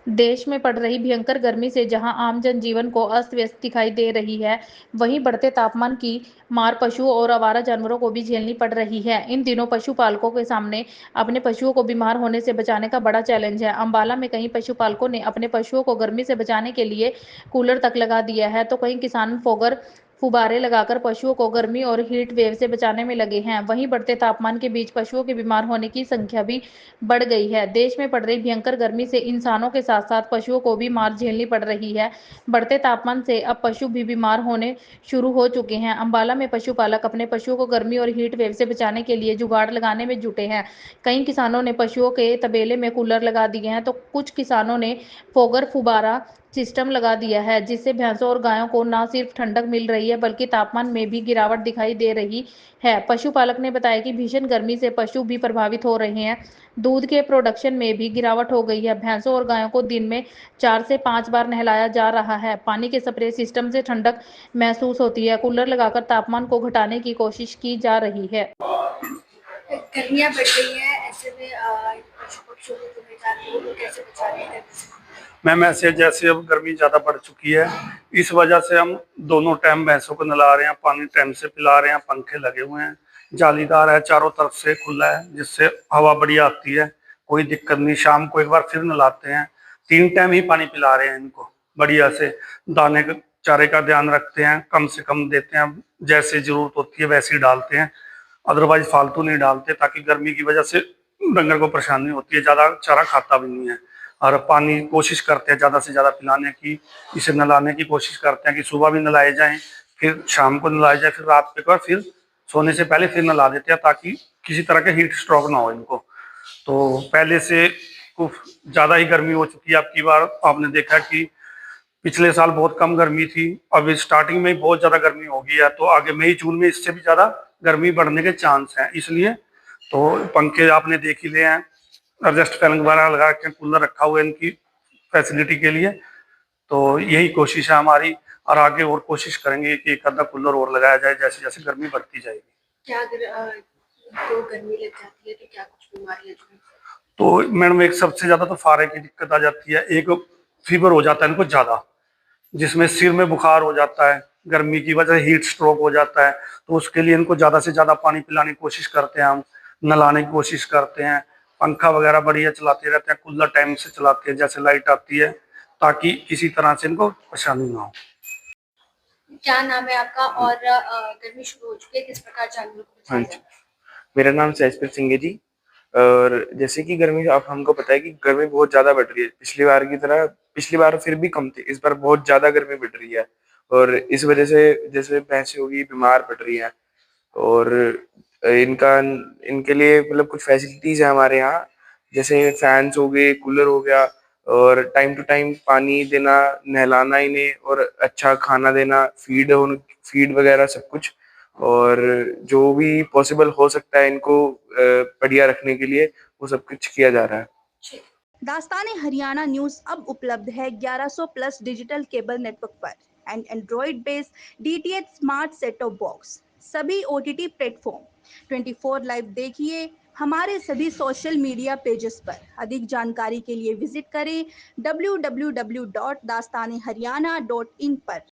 देश में पड़ रही भयंकर गर्मी से जहां आम जनजीवन को अस्त व्यस्त दिखाई दे रही है, वहीं बढ़ते तापमान की मार पशुओं और आवारा जानवरों को भी झेलनी पड़ रही है। इन दिनों पशुपालकों के सामने अपने पशुओं को बीमार होने से बचाने का बड़ा चैलेंज है। अंबाला में कई पशुपालकों ने अपने पशुओं को गर्मी से बचाने के लिए कूलर तक लगा दिया है, तो कई किसान फोगर फुबारे लगाकर पशुओं को गर्मी और हीट वेव से बचाने में लगे हैं। वहीं बढ़ते तापमान के बीच पशुओं के बीमार होने की संख्या भी बढ़ गई है। देश में पड़ रही भयंकर गर्मी से इंसानों के साथ साथ पशुओं को भी मार झेलनी पड़ रही है। बढ़ते तापमान से अब पशु भी बीमार होने शुरू हो चुके हैं। अंबाला में पशुपालक अपने पशुओं को गर्मी और हीट वेव से बचाने के लिए जुगाड़ लगाने में जुटे हैं। कई किसानों ने पशुओं के तबेले में कूलर लगा दिए हैं, तो कुछ किसानों ने फोगर फुबारा सिस्टम लगा दिया है, जिससे भैंसों और गायों को न सिर्फ ठंडक मिल रही है बल्कि तापमान में भी गिरावट दिखाई दे रही है। पशुपालक ने बताया कि भीषण गर्मी से पशु भी प्रभावित हो रहे हैं। दूध के प्रोडक्शन में भी गिरावट हो गई है। भैंसों और गायों को दिन में 4 से 5 बार नहलाया जा रहा है। पानी के स्प्रे सिस्टम से ठंडक महसूस होती है। कूलर लगाकर तापमान को घटाने की कोशिश की जा रही है। गर्मियाँ बढ़ गई हैं, ऐसे में पशु पक्षियों को जानवरों को कैसे बचा रहे हैं? मैम ऐसे जैसे अब गर्मी ज़्यादा बढ़ चुकी है, इस वजह से हम दोनों टाइम भैंसों को नहला रहे हैं, पानी टाइम से पिला रहे हैं, पंखे लगे हुए हैं, जालीदार है, चारों तरफ से खुला है, जिससे हवा बढ़िया आती है, कोई दिक्कत नहीं। शाम को एक बार फिर नहलाते हैं, 3 टाइम ही पानी पिला रहे हैं इनको बढ़िया से। दाने चारे का ध्यान रखते हैं, कम से कम देते हैं, जैसे जरूरत होती है वैसे ही डालते हैं, अदरवाइज फालतू नहीं डालते, ताकि गर्मी की वजह से डंगर को परेशानी होती है, ज़्यादा चारा खाता भी नहीं है। और पानी कोशिश करते हैं ज़्यादा से ज़्यादा पिलाने की, इसे नहलाने की कोशिश करते हैं कि सुबह भी नहलाए जाएं, फिर शाम को नहलाया जाए, फिर रात पे फिर सोने से पहले फिर नहला देते हैं, ताकि किसी तरह के हीट स्ट्रोक ना हो इनको। तो पहले से कुछ ज़्यादा ही गर्मी हो चुकी है। अब की बार आपने देखा कि पिछले साल बहुत कम गर्मी थी, अब स्टार्टिंग में ही बहुत ज़्यादा गर्मी हो गई है, तो आगे मई जून में इससे भी ज़्यादा गर्मी बढ़ने के चांस हैं। इसलिए तो पंखे आपने देख ही लिए हैं, एडजस्ट फैन वगैरह लगा के, कूलर रखा हुआ है इनकी फैसिलिटी के लिए। तो यही कोशिश है हमारी, और आगे और कोशिश करेंगे कि एक आधा कूलर और लगाया जाए जैसे जैसे गर्मी बढ़ती जाएगी। क्या अगर तो गर्मी लग जाती है तो क्या कुछ बीमारियां जो तो मैडम एक सबसे ज्यादा तो फारे की दिक्कत आ जाती है, एक फीवर हो जाता है इनको ज्यादा, जिसमें सिर में बुखार हो जाता है, गर्मी की वजह से हीट स्ट्रोक हो जाता है। तो उसके लिए इनको ज़्यादा से ज़्यादा पानी पिलाने की कोशिश करते हैं हम, नहलाने की कोशिश करते हैं, पंखा वगैरह बढ़िया चलाते रहते हैं, कूलर टाइम से चलाते हैं जैसे लाइट आती है, ताकि किसी तरह से इनको परेशानी ना हो। क्या नाम है आपका और गर्मी शुरू हो चुकी है, किस प्रकार जानवरों को हाँ बचाया जी, जाए? मेरा नाम सहजप्रीत सिंह है जी। और जैसे कि गर्मी, आप हमको पता है कि गर्मी बहुत ज़्यादा बढ़ रही है। पिछली बार की तरह, पिछली बार फिर भी कम थी, इस बार बहुत ज़्यादा गर्मी बढ़ रही है। और इस वजह से जैसे भैंसें होगी बीमार पड़ रही हैं, और इनका इनके लिए मतलब कुछ फैसिलिटीज़ है हमारे यहाँ, जैसे फैन्स हो गए, कूलर हो गया, और टाइम टू टाइम पानी देना, नहलाना इन्हें, और अच्छा खाना देना, फीड वगैरह सब कुछ। और जो भी पॉसिबल हो सकता है इनको बढ़िया रखने के लिए, वो सब कुछ किया जा रहा है। दास्तान हरियाणा न्यूज अब उपलब्ध है 1100 प्लस डिजिटल केबल नेटवर्क पर and Android based DTH smart set top box, सभी ओटीटी प्लेटफॉर्म। 24 लाइव देखिए हमारे सभी सोशल मीडिया पेजेस पर। अधिक जानकारी के लिए विजिट करें www.dastaneharyana.in पर।